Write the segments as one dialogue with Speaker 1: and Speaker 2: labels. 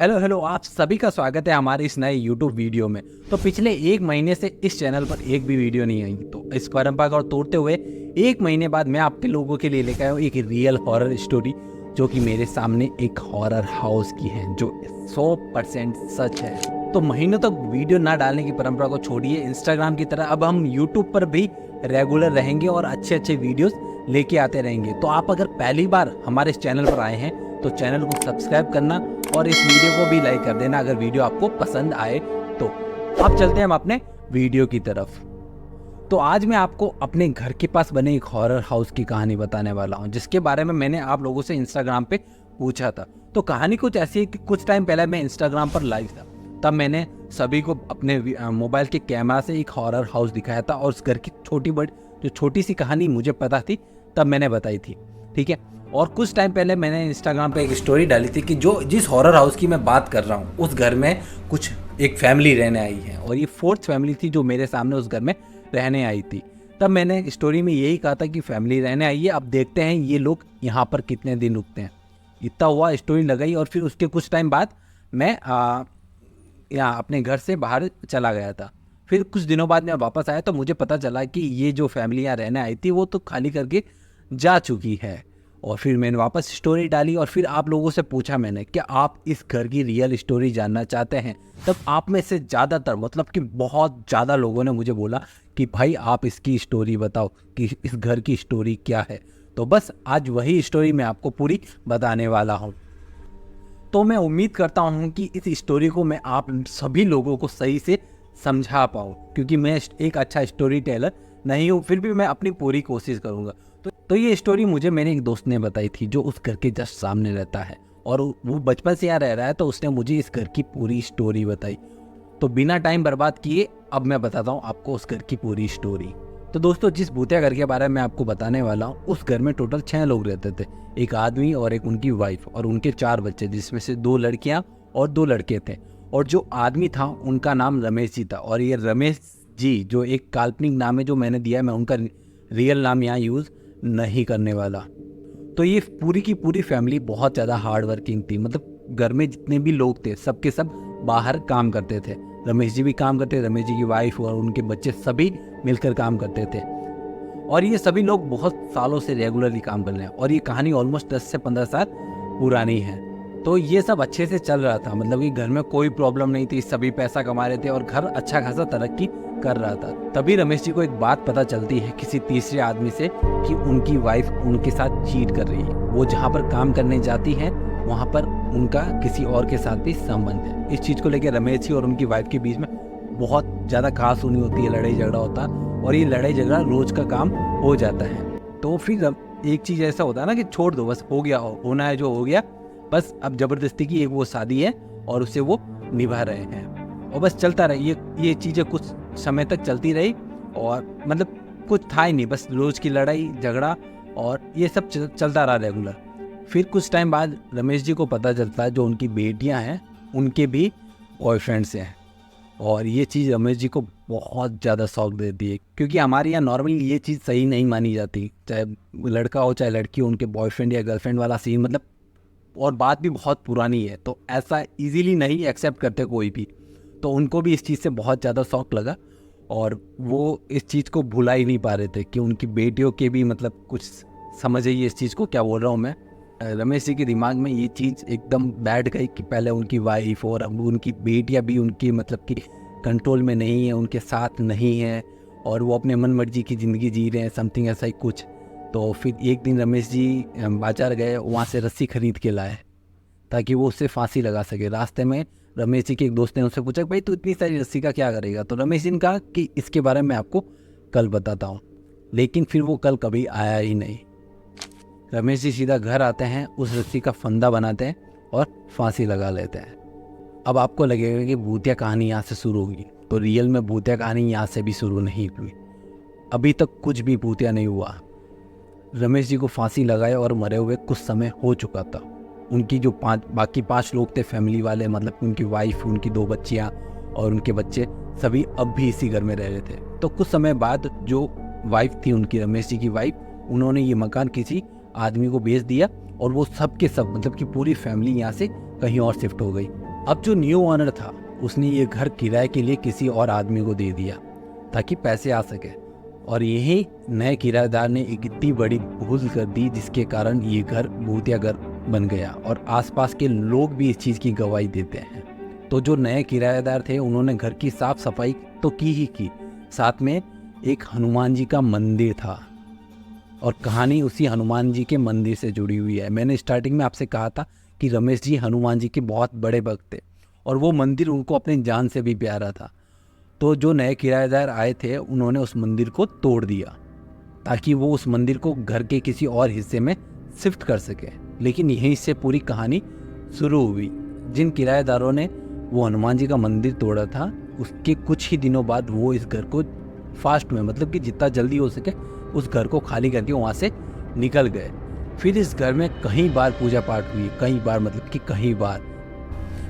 Speaker 1: Hello hello, आप सभी का स्वागत है हमारे इस नए YouTube वीडियो में। तो पिछले एक महीने से इस चैनल पर एक भी वीडियो नहीं आई, तो इस परंपरा को तोड़ते हुए एक महीने बाद मैं आपके लोगों के लिए लेकर आया हूँ एक रियल हॉरर स्टोरी, जो कि मेरे सामने एक हॉरर हाउस की है, जो 100% सच है। तो महीनों तक वीडियो ना डालने की परंपरा को छोड़िए, इंस्टाग्राम की तरह अब हम यूट्यूब पर भी रेगुलर रहेंगे और अच्छे अच्छे वीडियोस लेके आते रहेंगे। तो आप अगर पहली बार हमारे इस चैनल पर आए हैं तो चैनल को सब्सक्राइब करना और इस वीडियो को भी लाइक कर देना अगर वीडियो आपको पसंद आए तो। अब चलते हैं हम अपने वीडियो की तरफ। तो आज मैं आपको अपने घर के पास बने एक हॉरर हाउस की कहानी बताने वाला हूं, जिसके बारे में मैंने आप लोगों से इंस्टाग्राम पे पूछा था। तो कहानी कुछ ऐसी है कि कुछ टाइम पहले मैं इंस्टाग्राम पर लाइव था, तब मैंने सभी को अपने मोबाइल के कैमरा से एक हॉरर हाउस दिखाया था और उस घर की छोटी सी कहानी मुझे पता थी तब मैंने बताई थी, ठीक है। और कुछ टाइम पहले मैंने इंस्टाग्राम पे एक स्टोरी डाली थी कि जिस हॉरर हाउस की मैं बात कर रहा हूँ उस घर में कुछ एक फैमिली रहने आई है, और ये फोर्थ फैमिली थी जो मेरे सामने उस घर में रहने आई थी। तब मैंने स्टोरी में यही कहा था कि फैमिली रहने आई है, अब देखते हैं ये लोग यहाँ पर कितने दिन रुकते हैं। इतना हुआ, स्टोरी लगाई और फिर उसके कुछ टाइम बाद मैं यहाँ अपने घर से बाहर चला गया था। फिर कुछ दिनों बाद मैं वापस आया तो मुझे पता चला कि ये जो फैमिली यहाँ रहने आई थी वो तो खाली करके जा चुकी है। और फिर मैंने वापस स्टोरी डाली और फिर आप लोगों से पूछा मैंने, क्या आप इस घर की रियल स्टोरी जानना चाहते हैं? तब आप में से ज़्यादातर, मतलब कि बहुत ज़्यादा लोगों ने मुझे बोला कि भाई आप इसकी स्टोरी बताओ कि इस घर की स्टोरी क्या है। तो बस आज वही स्टोरी मैं आपको पूरी बताने वाला हूँ। तो मैं उम्मीद करता हूँ कि इस स्टोरी को मैं आप सभी लोगों को सही से समझा पाऊँ, क्योंकि मैं एक अच्छा स्टोरी टेलर नहीं हूँ, फिर भी मैं अपनी पूरी कोशिश करूँगा। तो ये स्टोरी मुझे मेरे एक दोस्त ने बताई थी जो उस घर के जस्ट सामने रहता है, और वो बचपन से यहाँ रह रहा है, तो उसने मुझे इस घर की पूरी स्टोरी बताई। तो बिना टाइम बर्बाद किए अब मैं बताता हूँ आपको उस घर की पूरी स्टोरी। तो दोस्तों, जिस भूतिया घर के बारे में आपको बताने वाला हूँ, उस घर में टोटल 6 लोग रहते थे, एक आदमी और एक उनकी वाइफ और उनके 4 बच्चे, जिसमें से 2 लड़कियाँ और 2 लड़के थे। और जो आदमी था उनका नाम रमेश जी था, और ये रमेश जी जो एक काल्पनिक नाम है जो मैंने दिया है, मैं उनका रियल नाम यहाँ यूज़ नहीं करने वाला। तो ये पूरी की पूरी फैमिली बहुत ज़्यादा हार्ड वर्किंग थी, मतलब घर में जितने भी लोग थे सबके सब बाहर काम करते थे। रमेश जी भी काम करते थे, रमेश जी की वाइफ और उनके बच्चे सभी मिलकर काम करते थे, और ये सभी लोग बहुत सालों से रेगुलरली काम कर रहे हैं। और ये कहानी ऑलमोस्ट 10 से 15 साल पुरानी है। तो ये सब अच्छे से चल रहा था, मतलब कि घर में कोई प्रॉब्लम नहीं थी, सभी पैसा कमा रहे थे और घर अच्छा खासा तरक्की कर रहा था। तभी रमेश जी को एक बात पता चलती है किसी तीसरे आदमी से कि उनकी वाइफ उनके साथ चीट कर रही है। वो जहाँ पर काम करने जाती है वहाँ पर उनका किसी और के साथ भी संबंध है। इस चीज़ को लेकर रमेश जी और उनकी वाइफ के बीच में बहुत ज़्यादा कहासुनी होती है, लड़ाई झगड़ा होता है, और ये लड़ाई झगड़ा रोज का काम हो जाता है। तो फिर एक चीज़ ऐसा होता है ना कि छोड़ दो, बस हो गया, होना है जो हो गया, बस अब ज़बरदस्ती की एक वो शादी है और उसे वो निभा रहे हैं, और बस चलता रही ये चीज़ें कुछ समय तक चलती रही, और मतलब कुछ था ही नहीं, बस रोज़ की लड़ाई झगड़ा और ये सब चलता रहा रेगुलर। फिर कुछ टाइम बाद रमेश जी को पता चलता है जो उनकी बेटियां हैं उनके भी बॉयफ्रेंड्स हैं, और ये चीज़ रमेश जी को बहुत ज़्यादा शौक देती है, क्योंकि हमारे यहाँ नॉर्मली ये चीज़ सही नहीं मानी जाती, चाहे लड़का हो चाहे लड़की हो, उनके बॉयफ्रेंड या गर्लफ्रेंड वाला सीन, मतलब और बात भी बहुत पुरानी है, तो ऐसा इजीली नहीं एक्सेप्ट करते कोई भी। तो उनको भी इस चीज़ से बहुत ज़्यादा शौक लगा, और वो इस चीज़ को भुला ही नहीं पा रहे थे कि उनकी बेटियों के भी, मतलब कुछ समझ आइए इस चीज़ को क्या बोल रहा हूँ मैं। रमेश जी के दिमाग में ये चीज़ एकदम बैठ गई कि पहले उनकी वाइफ और अब उनकी बेटियाँ भी उनकी, मतलब कि कंट्रोल में नहीं है, उनके साथ नहीं है, और वो अपने मन मर्जी की ज़िंदगी जी रहे हैं, समथिंग ऐसा ही कुछ। तो फिर एक दिन रमेश जी बाजार गए, वहाँ से रस्सी खरीद के लाए ताकि वो उससे फांसी लगा सके। रास्ते में रमेश जी के एक दोस्त ने उनसे पूछा, भाई तू इतनी सारी रस्सी का क्या करेगा? तो रमेश जी ने कहा कि इसके बारे में आपको कल बताता हूँ। लेकिन फिर वो कल कभी आया ही नहीं। रमेश जी सीधा घर आते हैं, उस रस्सी का फंदा बनाते हैं और फांसी लगा लेते हैं। अब आपको लगेगा कि भूतिया कहानी यहाँ से शुरू होगी, तो रियल में भूतिया कहानी यहाँ से भी शुरू नहीं हुई। अभी तक कुछ भी भूतिया नहीं हुआ। रमेश जी को फांसी लगाए और मरे हुए कुछ समय हो चुका था। उनकी जो बाकी 5 लोग थे फैमिली वाले, मतलब उनकी वाइफ, उनकी 2 बच्चियाँ और उनके बच्चे, सभी अब भी इसी घर में रह रहे थे। तो कुछ समय बाद जो वाइफ थी उनकी, रमेश जी की वाइफ, उन्होंने ये मकान किसी आदमी को बेच दिया, और वो सब के सब, मतलब कि पूरी फैमिली यहाँ से कहीं और शिफ्ट हो गई। अब जो न्यू ओनर था उसने ये घर किराए के लिए किसी और आदमी को दे दिया ताकि पैसे आ सके, और यही नए किराएदार ने एक इतनी बड़ी भूल कर दी जिसके कारण ये घर भूतिया घर बन गया, और आसपास के लोग भी इस चीज़ की गवाही देते हैं। तो जो नए किराएदार थे उन्होंने घर की साफ सफाई तो की ही की, साथ में एक हनुमान जी का मंदिर था, और कहानी उसी हनुमान जी के मंदिर से जुड़ी हुई है। मैंने स्टार्टिंग में आपसे कहा था कि रमेश जी हनुमान जी के बहुत बड़े भक्त थे, और वो मंदिर उनको अपनी जान से भी प्यारा था। तो जो नए किराएदार आए थे उन्होंने उस मंदिर को तोड़ दिया ताकि वो उस मंदिर को घर के किसी और हिस्से में शिफ्ट कर सके। लेकिन यहीं से पूरी कहानी शुरू हुई। जिन किराएदारों ने वो हनुमान जी का मंदिर तोड़ा था, उसके कुछ ही दिनों बाद वो इस घर को फास्ट में, मतलब कि जितना जल्दी हो सके उस घर को खाली करके वहाँ से निकल गए। फिर इस घर में कई बार पूजा पाठ हुई, कई बार मतलब कि कई बार,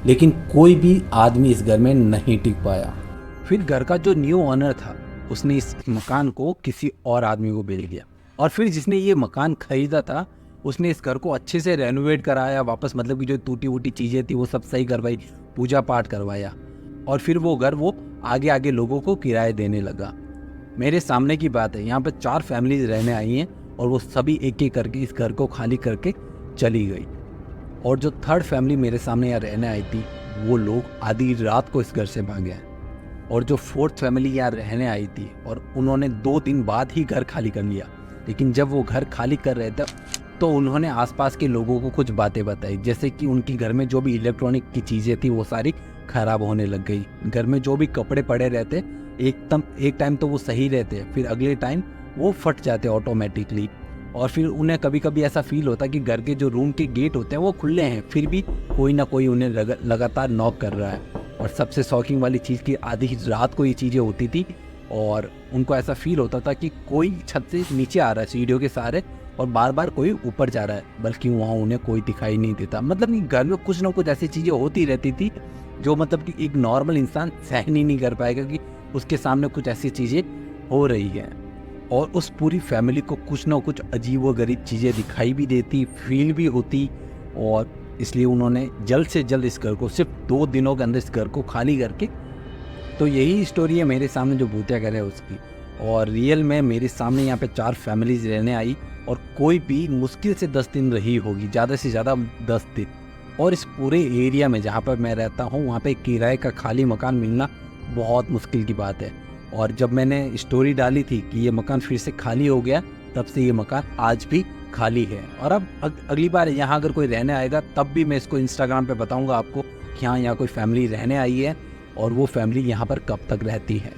Speaker 1: लेकिन कोई भी आदमी इस घर में नहीं टिक पाया। फिर घर का जो न्यू ओनर था उसने इस मकान को किसी और आदमी को बेच दिया, और फिर जिसने ये मकान खरीदा था उसने इस घर को अच्छे से रेनोवेट कराया वापस, मतलब कि जो टूटी वूटी चीज़ें थी वो सब सही करवाई, पूजा पाठ करवाया, और फिर वो घर वो आगे आगे लोगों को किराए देने लगा। मेरे सामने की बात है, यहाँ पर 4 फैमिलीज रहने आई हैं और वो सभी एक एक करके इस घर को खाली करके चली गई। और जो 3rd फैमिली मेरे सामने यहाँ रहने आई थी वो लोग आधी रात को इस घर से भागे हैं। और जो 4th फैमिली यहाँ रहने आई थी और उन्होंने 2 दिन बाद ही घर खाली कर लिया, लेकिन जब वो घर खाली कर रहे थे तो उन्होंने आसपास के लोगों को कुछ बातें बताई, जैसे कि उनकी घर में जो भी इलेक्ट्रॉनिक की चीज़ें थी वो सारी खराब होने लग गई। घर में जो भी कपड़े पड़े रहते एक टाइम तो वो सही रहते, फिर अगले टाइम वो फट जाते ऑटोमेटिकली। और फिर उन्हें कभी कभी ऐसा फील होता कि घर के जो रूम के गेट होते हैं वो खुले हैं, फिर भी कोई ना कोई उन्हें लगातार नॉक कर रहा है। और सबसे शॉकिंग वाली चीज़ कि आधी रात को ये चीज़ें होती थी और उनको ऐसा फील होता था कि कोई छत से नीचे आ रहा है सीढ़ियों के सहारे, और बार बार कोई ऊपर जा रहा है, बल्कि वहाँ उन्हें कोई दिखाई नहीं देता। मतलब कि घर में कुछ ना कुछ ऐसी चीज़ें होती रहती थी जो मतलब कि एक नॉर्मल इंसान सहन ही नहीं कर पाएगा कि उसके सामने कुछ ऐसी चीज़ें हो रही हैं। और उस पूरी फैमिली को कुछ ना कुछ अजीब व गरीब चीज़ें दिखाई भी देती, फील भी होती, और इसलिए उन्होंने जल्द से जल्द इस घर को सिर्फ 2 दिनों के अंदर इस घर को खाली करके, तो यही स्टोरी है मेरे सामने जो भूतिया घर है उसकी। और रियल में मेरे सामने यहाँ पे 4 फैमिलीज रहने आई, और कोई भी मुश्किल से 10 दिन रही होगी, ज़्यादा से ज़्यादा 10 दिन। और इस पूरे एरिया में जहाँ पर मैं रहता हूँ वहाँ पे किराए का खाली मकान मिलना बहुत मुश्किल की बात है। और जब मैंने स्टोरी डाली थी कि ये मकान फिर से खाली हो गया, तब से ये मकान आज भी खाली है। और अब अगली बार यहाँ अगर कोई रहने आएगा तब भी मैं इसको इंस्टाग्राम पे बताऊँगा आपको कि हाँ यहाँ कोई फैमिली रहने आई है और वो फैमिली यहाँ पर कब तक रहती है।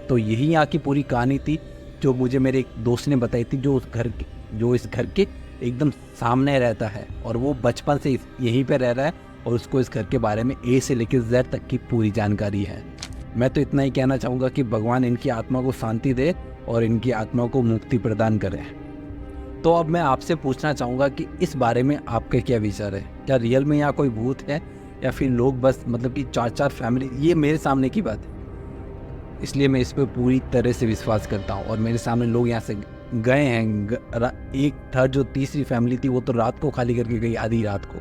Speaker 1: तो यही यहाँ की पूरी कहानी थी जो मुझे मेरे एक दोस्त ने बताई थी, जो इस घर के एकदम सामने रहता है, और वो बचपन से यहीं पे रह रहा है और उसको इस घर के बारे में ए से लेकर जेड तक की पूरी जानकारी है। मैं तो इतना ही कहना चाहूँगा कि भगवान इनकी आत्मा को शांति दे और इनकी आत्मा को मुक्ति प्रदान करे। तो अब मैं आपसे पूछना चाहूँगा कि इस बारे में आपके क्या विचार है? क्या रियल में यहाँ कोई भूत है या फिर लोग बस मतलब कि 4 फैमिली, ये मेरे सामने की बात है इसलिए मैं इस पर पूरी तरह से विश्वास करता हूँ। और मेरे सामने लोग यहाँ से गए हैं, एक था जो 3री फैमिली थी वो तो रात को खाली करके गई, आधी रात को।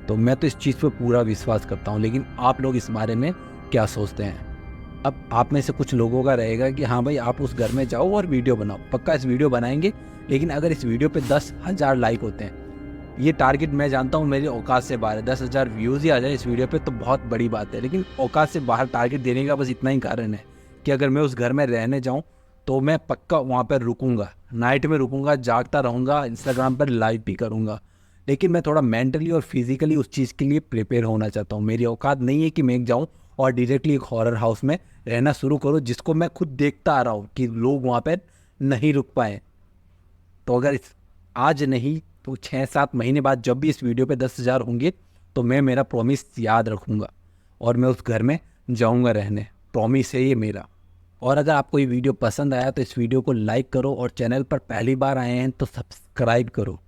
Speaker 1: तो मैं तो इस चीज़ पर पूरा विश्वास करता हूँ, लेकिन आप लोग इस बारे में क्या सोचते हैं? अब आप में से कुछ लोगों का रहेगा कि हाँ भाई आप उस घर में जाओ और वीडियो बनाओ, पक्का इस वीडियो बनाएंगे, लेकिन अगर इस वीडियो पे 10,000 लाइक होते हैं, ये टारगेट मैं जानता हूँ मेरी औकात से बाहर है, 10,000 व्यूज़ ही आ जाए इस वीडियो पे तो बहुत बड़ी बात है, लेकिन औकात से बाहर टारगेट देने का बस इतना ही कारण है कि अगर मैं उस घर में रहने जाऊँ तो मैं पक्का वहाँ पर रुकूँगा, नाइट में रुकूँगा, जागता रहूँगा, इंस्टाग्राम पर लाइव भी करूँगा। लेकिन मैं थोड़ा मेंटली और फिजिकली उस चीज़ के लिए प्रिपेयर होना चाहता हूँ। मेरी औकात नहीं है कि मैं जाऊँ और डायरेक्टली एक हॉरर हाउस में रहना शुरू करूँ, जिसको मैं खुद देखता आ रहा हूँ कि लोग वहाँ पर नहीं रुक पाए। तो अगर आज नहीं तो 6-7 महीने बाद जब भी इस वीडियो पे 10,000 होंगे तो मैं मेरा प्रॉमिस याद रखूँगा और मैं उस घर में जाऊँगा रहने, प्रॉमिस है ये मेरा। और अगर आपको ये वीडियो पसंद आया तो इस वीडियो को लाइक करो और चैनल पर पहली बार आए हैं तो सब्सक्राइब करो।